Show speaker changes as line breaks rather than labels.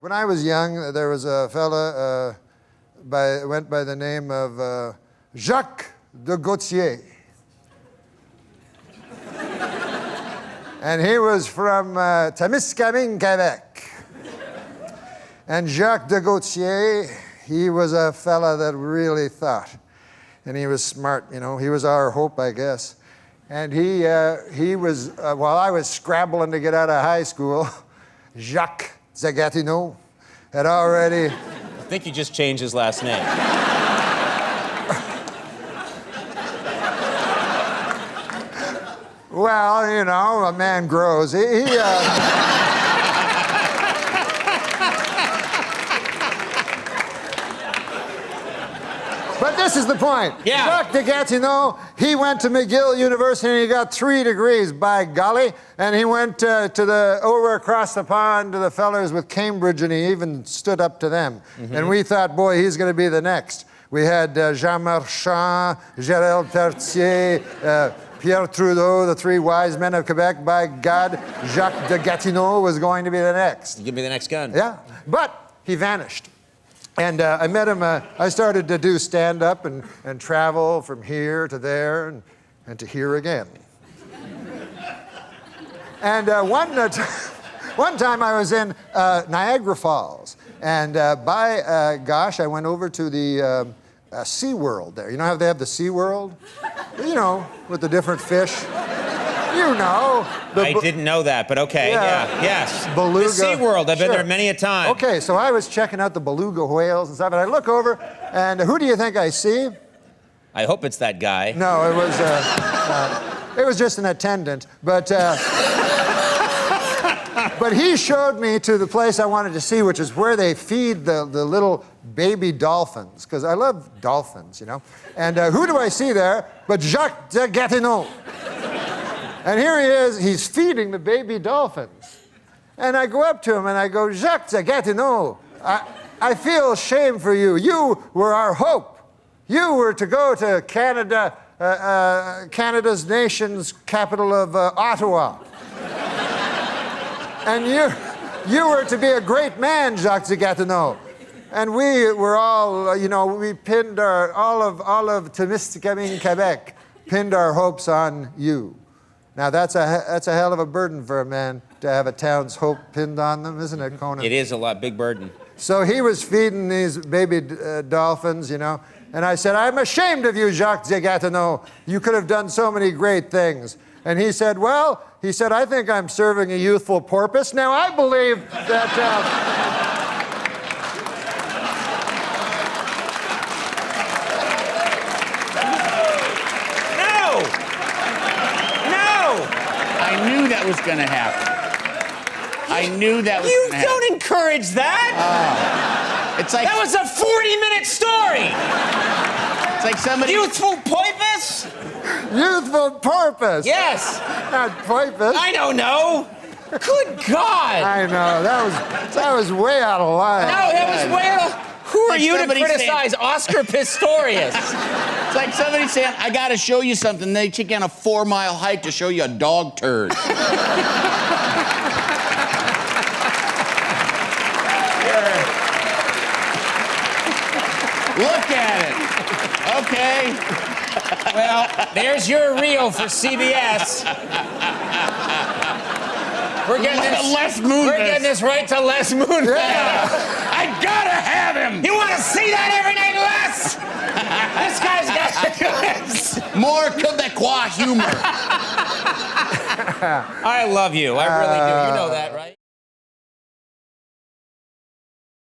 When I was young, there was a fella went by the name of Jacques de Gautier. And he was from Témiscamingue, Quebec. And Jacques de Gautier, he was a fella that really thought. And he was smart, you know. He was our hope, I guess. And he was, while I was scrabbling to get out of high school, Jacques de Gatineau had already...
I think you just changed his last name.
Well, you know, a man grows. But this is the point.
Yeah.
Jacques de Gatineau, he went to McGill University and he got 3 degrees, by golly. And he went over across the pond to the fellers with Cambridge and he even stood up to them. Mm-hmm. And we thought, boy, he's going to be the next. We had Jean Marchand, Gérald Pertier, Pierre Trudeau, the 3 wise men of Quebec. By God, Jacques de Gatineau was going to be the next.
Give me the next gun.
Yeah, but he vanished. And I met him, I started to do stand-up and travel from here to there and to here again. And one time I was in Niagara Falls, and gosh, I went over to the SeaWorld there. You know how they have the SeaWorld? You know, with the different fish. You know.
I didn't know that, but okay, yeah, yes.
Beluga.
The SeaWorld, I've been
Sure.
there many a time.
Okay, so I was checking out the beluga whales and stuff, and I look over, and who do you think I see?
I hope it's that guy.
No, it was just an attendant, but he showed me to the place I wanted to see, which is where they feed the little baby dolphins, because I love dolphins, you know. And who do I see there but Jacques de Gatineau? And here he is, he's feeding the baby dolphins. And I go up to him and I go, Jacques de Gatineau, I feel shame for you. You were our hope. You were to go to Canada, Canada's nation's capital of Ottawa. And you were to be a great man, Jacques de Gatineau. And we were all, you know, we pinned all of Témiscamingue, Quebec, pinned our hopes on you. Now, that's a hell of a burden for a man to have a town's hope pinned on them, isn't it, Conan?
It is a big burden.
So he was feeding these baby dolphins, you know, and I said, I'm ashamed of you, Jacques de Gatineau. You could have done so many great things. And he said, well, I think I'm serving a youthful purpose. Now, I believe that...
I knew that was going to happen. I knew that was going to happen.
You don't encourage that.
It's like...
That was a 40-minute story.
It's like somebody...
Youthful purpose?
Youthful purpose.
Yes.
Not purpose.
I don't know. Good God.
I know. That was way out of line.
No, that was way out of... Who are you to criticize Oscar Pistorius?
It's like somebody saying, I gotta show you something. They take you on a 4-mile hike to show you a dog turd. Look at it. Okay.
Well, there's your reel for CBS. We're getting this right to Les Moonves.
Yeah.
I gotta have him.
You want to see that every night, Les? This guy's got
more Quebecois humor.
I love you. I really do. You know that, right?